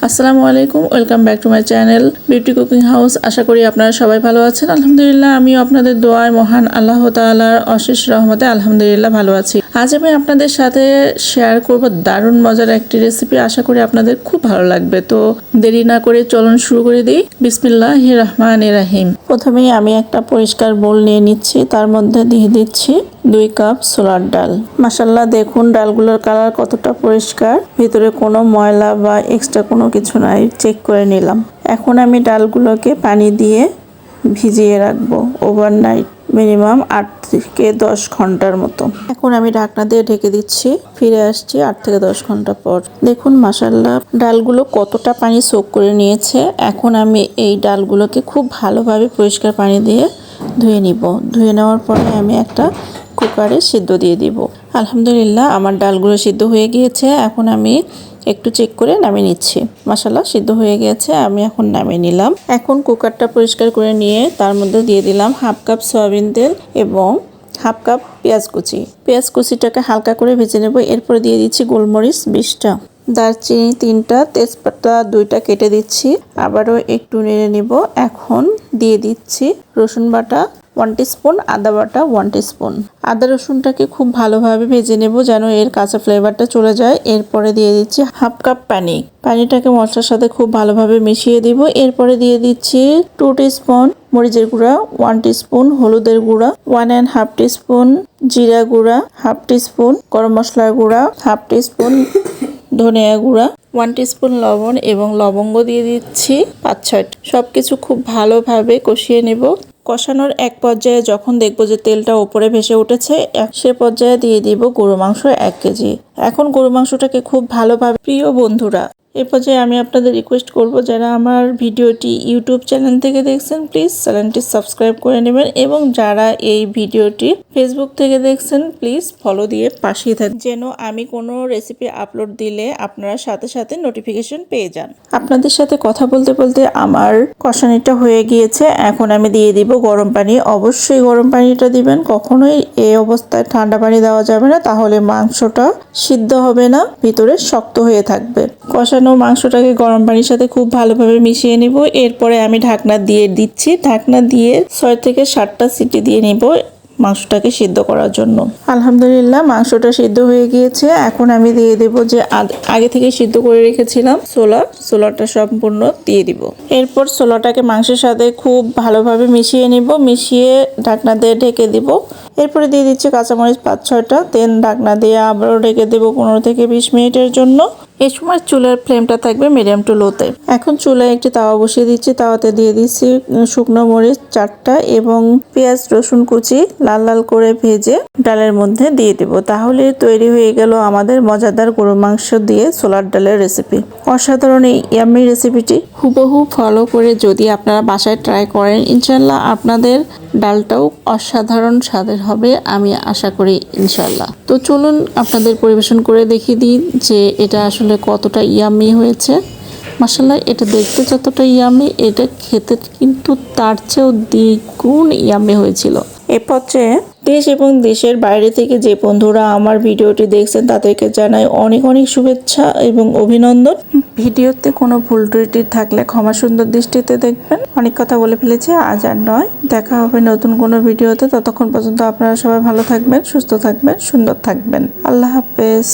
আসসালামু আলাইকুম, welcome back to my channel beauty cooking house. আশা করি আপনারা সবাই ভালো আছেন। আলহামদুলিল্লাহ, আমিও আপনাদের দোয়ায় মহান আল্লাহ তাআলার অশেষ রহমতে আলহামদুলিল্লাহ ভালো আছি। আজ আমি আপনাদের সাথে শেয়ার করব দারুণ মজার একটি রেসিপি। আশা করি আপনাদের খুব ভালো লাগবে। তো দেরি না করে চলুন শুরু করে দিই। বিসমিল্লাহির রহমানির রহিম। প্রথমেই আমি একটা পরিষ্কার বোল নিয়ে নিচ্ছি, তার মধ্যে দিয়ে দিচ্ছি 2 কাপ ছোলার ডাল। মাশাআল্লাহ, দেখুন ডালগুলোর কালার কতটা পরিষ্কার, ভিতরে কোনো ময়লা বা এক্সট্রা কোনো কিছু নাই। চেক করে নিলাম। এখন আমি ডালগুলোকে পানি দিয়ে ভিজিয়ে রাখবো ওভারনাইট, মিনিমাম 8 থেকে 10 ঘন্টার মতো। এখন আমি ঢাকনা দিয়ে ঢেকে দিচ্ছি। ফিরে আসছি 8 থেকে 10 ঘন্টা পর। দেখুন মাশাআল্লাহ, ডালগুলো কতটা পানি সোক করে নিয়েছে। এখন আমি এই ডালগুলোকে খুব ভালোভাবে পরিষ্কার পানি দিয়ে ধুয়ে নিব। ধুয়ে নেওয়ার পরে আমি একটা কুকারে সিদ্ধ দিয়ে দিব। আলহামদুলিল্লাহ, আমার ডালগুলো সিদ্ধ হয়ে গিয়েছে। এখন আমি একটু চেক করে নামিয়ে নিচ্ছি। মাশাআল্লাহ, সিদ্ধ হয়ে গেছে। আমি এখন নামিয়ে নিলাম। এখন কুকারটা পরিষ্কার করে নিয়ে তার মধ্যে দিয়ে দিলাম 1/2 কাপ সয়াবিন তেল এবং 1/2 কাপ পেঁয়াজ কুচি। পেঁয়াজ কুচিটাকে হালকা করে ভেজে নেব। এরপরে দিয়ে দিচ্ছি গোলমরিচ 20টা, দারচিনি 3টা, তেজপাতা 2টা কেটে দিচ্ছি। আবারও একটু নেড়ে নিব। এখন দিয়ে দিচ্ছি রসুন বাটা 1 টিস্পুন, আদা বাটা 1 টিস্পুন। আদা রসুনটাকে খুব ভালোভাবে ভেজে নেব যেন এর কাঁচা ফ্লেভারটা চলে যায়। এরপরে দিয়ে দিচ্ছি 1/2 কাপ পানি। পানিটাকে মশলার সাথে খুব ভালোভাবে মিশিয়ে দিব। এরপরে দিয়ে দিচ্ছি 2 টিস্পুন মরিচের গুঁড়া, 1 টিস্পুন হলুদের গুঁড়া, 1.5 টিস্পুন জিরা গুঁড়া, 1/2 টিস্পুন গরম মশলার গুঁড়া, 1/2 টিস্পুন ধনিয়া গুঁড়া, 1 টিস্পুন লবণ এবং লবঙ্গ দিয়ে দিচ্ছি 5-6টা। সবকিছু খুব ভালোভাবে কষিয়ে নেব। কষানোর এক পর্যায়ে যখন দেখবো যে তেলটা উপরে ভেসে উঠেছে, সে পর্যায়ে দিয়ে দিব গরু মাংস 1 কেজি। এখন গরু মাংসটাকে খুব ভালোভাবে, প্রিয় বন্ধুরা, এ পর্যায়ে আমি আপনাদের রিকোয়েস্ট করব, যারা আমার ভিডিওটি ইউটিউব চ্যানেল থেকে দেখছেন প্লিজ চ্যানেলটি সাবস্ক্রাইব করে নেবেন, এবং যারা এই ভিডিওটি ফেসবুক থেকে দেখছেন প্লিজ ফলো দিয়ে পাশেই থাকবেন, যেন আমি কোনো রেসিপি আপলোড দিলে আপনারা সাথে সাথে নোটিফিকেশন পেয়ে যান। আপনাদের সাথে কথা বলতে বলতে আমার কষানিটা হয়ে গিয়েছে। এখন আমি দিয়ে দিব গরম পানি। অবশ্যই গরম পানিটা দিবেন, কখনোই এই অবস্থায় ঠান্ডা পানি দেওয়া যাবে না, তাহলে মাংসটা সিদ্ধ হবে না, ভিতরে শক্ত হয়ে থাকবে। কষানো মাংসটাকে গরম পানির সাথে খুব ভালোভাবে মিশিয়ে নিব। এরপরে আমি ঢাকনা দিয়ে দিচ্ছি। ঢাকনা দিয়ে 6 থেকে 7টা সিটি দিয়ে নিব মাংসটাকে সিদ্ধ করার জন্য। আলহামদুলিল্লাহ, মাংসটা সিদ্ধ হয়ে গিয়েছে। এখন আমি দিয়ে দেব যে আগে থেকে সিদ্ধ করে রেখেছিলাম ছোলাটা সম্পূর্ণ দিয়ে দিব। এরপর ছোলাটাকে মাংসের সাথে খুব ভালোভাবে মিশিয়ে নিব। মিশিয়ে ঢাকনা দিয়ে ঢেকে দিব। এরপরে দিয়ে দিচ্ছি কাঁচামরিচ 5-6টা। দেন ঢাকনা দিয়ে আবারও ঢেকে দেবো 15 থেকে 20 মিনিটের জন্য। এই সময় চুলার ফ্লেমটা থাকবে মিডিয়াম টু লোতে। এখন চুলায় একটি তাওয়া বসিয়ে দিচ্ছি। তাওয়াতে দিয়ে দিচ্ছি শুকনো মরিচ 4টা এবং পেঁয়াজ রসুন কুচি লাল লাল করে ভেজে ডালের মধ্যে দিয়ে দেব। তাহলে তৈরি হয়ে গেল আমাদের মজাদার গরু মাংস দিয়ে ছোলার ডালের রেসিপি। অসাধারণ এই ইয়াম্মি রেসিপিটি হুবহু ফলো করে যদি আপনারা বাসায় ট্রাই করেন, ইনশাল্লাহ আপনাদের ডালটাও অসাধারণ স্বাদের হবে, আমি আশা করি ইনশাল্লাহ। তো চলুন আপনাদের পরিবেশন করে দেখিয়ে দিই যে এটা আসলে কতটা ইয়াম্মি হয়েছে। মাশাআল্লাহ, এটা দেখতে যতটা ইয়াম্মি, এটা খেতে কিন্তু তার চেয়েও দ্বিগুণ ইয়াম্মি হয়েছিল। এ পর্যায়ে দেশ এবং দেশের বাইরে থেকে যে বন্ধুরা আমার ভিডিওটি দেখছেন তাদেরকে জানাই অনেক অনেক শুভেচ্ছা এবং অভিনন্দন। ভিডিওতে কোনো ভুল ত্রুটি থাকলে ক্ষমা সুন্দর দৃষ্টিতে দেখবেন। অনেক কথা বলে ফেলেছি, আজ আর নয়। দেখা হবে নতুন কোনো ভিডিওতে। ততক্ষণ পর্যন্ত আপনারা সবাই ভালো থাকবেন, সুস্থ থাকবেন, সুন্দর থাকবেন। আল্লাহ হাফেজ।